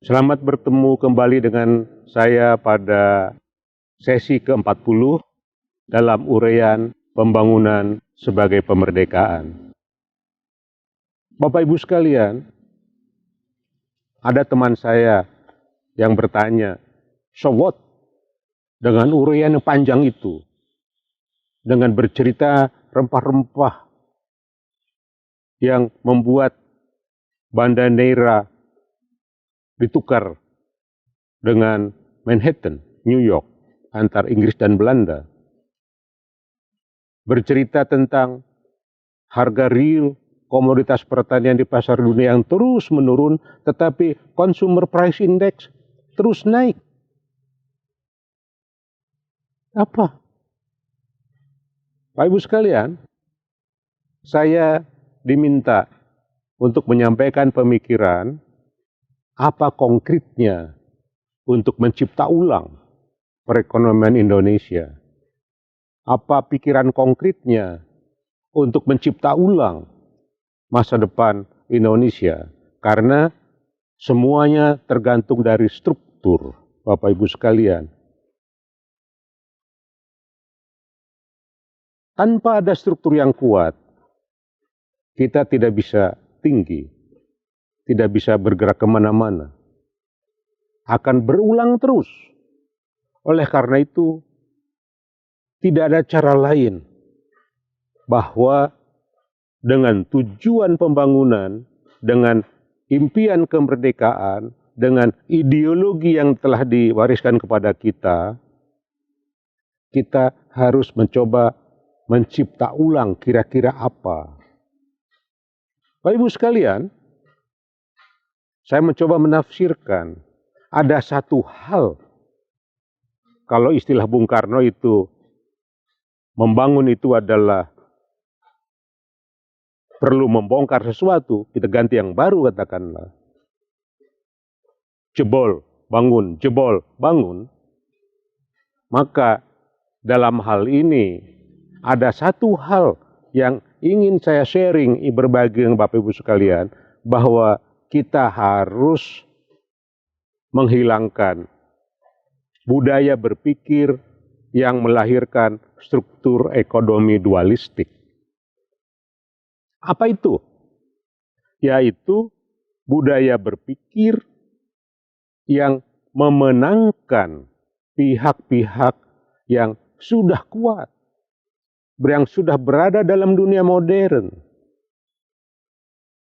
Selamat bertemu kembali dengan saya pada sesi ke-40 dalam uraian pembangunan sebagai pemerdekaan. Bapak Ibu sekalian, ada teman saya yang bertanya, "So what?" Dengan uraian yang panjang itu, dengan bercerita rempah-rempah yang membuat Banda Neira ditukar dengan Manhattan, New York, antar Inggris dan Belanda. Bercerita tentang harga real komoditas pertanian di pasar dunia yang terus menurun, tetapi consumer price index terus naik. Apa? Bapak Ibu sekalian, saya diminta untuk menyampaikan pemikiran apa konkretnya untuk mencipta ulang perekonomian Indonesia. Apa pikiran konkretnya untuk mencipta ulang masa depan Indonesia. Karena semuanya tergantung dari struktur, Bapak Ibu sekalian. Tanpa ada struktur yang kuat, kita tidak bisa tinggi, tidak bisa bergerak kemana-mana. Akan berulang terus. Oleh karena itu, tidak ada cara lain bahwa dengan tujuan pembangunan, dengan impian kemerdekaan, dengan ideologi yang telah diwariskan kepada kita, kita harus mencoba mencipta ulang kira-kira apa. Bapak Ibu sekalian, saya mencoba menafsirkan ada satu hal. Kalau istilah Bung Karno itu, membangun itu adalah perlu membongkar sesuatu, kita ganti yang baru katakanlah. Jebol, bangun. Maka dalam hal ini ada satu hal yang ingin saya sharing berbagi dengan Bapak Ibu sekalian, bahwa kita harus menghilangkan budaya berpikir yang melahirkan struktur ekonomi dualistik. Apa itu? Yaitu budaya berpikir yang memenangkan pihak-pihak yang sudah kuat, yang sudah berada dalam dunia modern,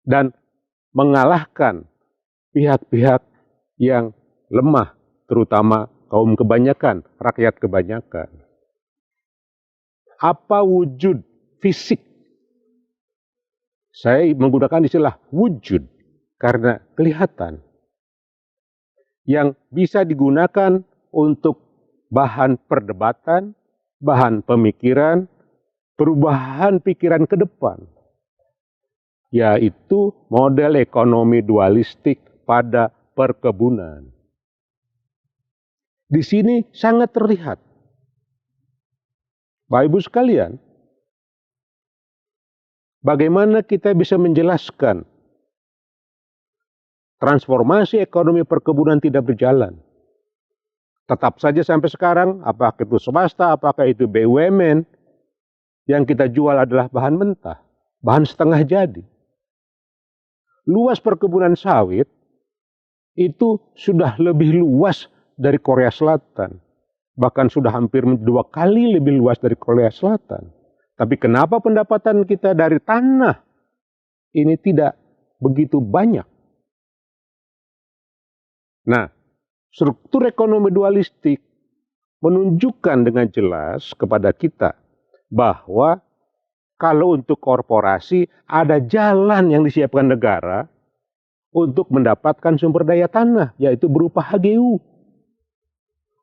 dan mengalahkan pihak-pihak yang lemah, terutama kaum kebanyakan, rakyat kebanyakan. Apa wujud fisik? Saya menggunakan istilah wujud karena kelihatan, yang bisa digunakan untuk bahan perdebatan, bahan pemikiran, perubahan pikiran ke depan, yaitu model ekonomi dualistik pada perkebunan. Di sini sangat terlihat. Bapak Ibu sekalian, bagaimana kita bisa menjelaskan transformasi ekonomi perkebunan tidak berjalan? Tetap saja sampai sekarang, apakah itu swasta, apakah itu BUMN, yang kita jual adalah bahan mentah, bahan setengah jadi. Luas perkebunan sawit itu sudah lebih luas dari Korea Selatan. Bahkan sudah hampir 2 kali lebih luas dari Korea Selatan. Tapi kenapa pendapatan kita dari tanah ini tidak begitu banyak? Nah, struktur ekonomi dualistik menunjukkan dengan jelas kepada kita bahwa kalau untuk korporasi ada jalan yang disiapkan negara untuk mendapatkan sumber daya tanah, yaitu berupa HGU.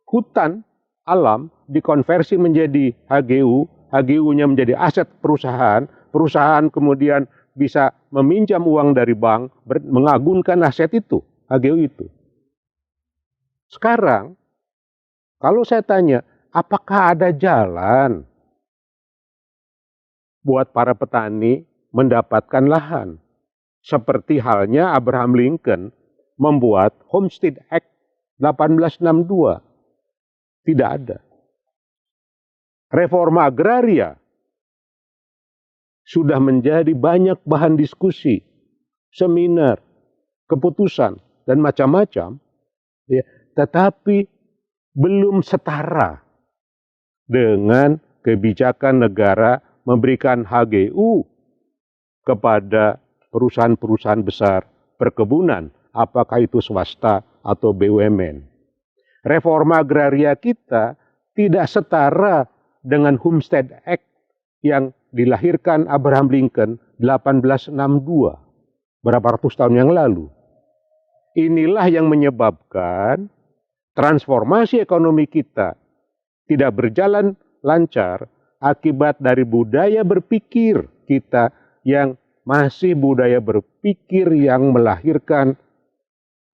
Hutan alam dikonversi menjadi HGU, HGU-nya menjadi aset perusahaan, perusahaan kemudian bisa meminjam uang dari bank, mengagunkan aset itu, HGU itu. Sekarang, kalau saya tanya, apakah ada jalan buat para petani mendapatkan lahan? Seperti halnya Abraham Lincoln membuat Homestead Act 1862. Tidak ada. Reforma agraria sudah menjadi banyak bahan diskusi, seminar, keputusan, dan macam-macam, ya, tetapi belum setara dengan kebijakan negara memberikan HGU kepada perusahaan-perusahaan besar perkebunan, apakah itu swasta atau BUMN. Reforma agraria kita tidak setara dengan Homestead Act yang dilahirkan Abraham Lincoln 1862, berapa ratus tahun yang lalu. Inilah yang menyebabkan transformasi ekonomi kita tidak berjalan lancar akibat dari budaya berpikir kita yang masih budaya berpikir yang melahirkan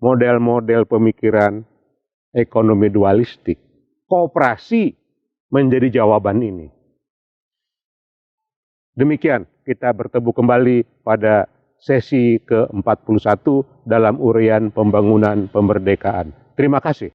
model-model pemikiran ekonomi dualistik. Koperasi menjadi jawaban ini. Demikian kita bertemu kembali pada sesi ke-41 dalam uraian pembangunan pemberdekaan. Terima kasih.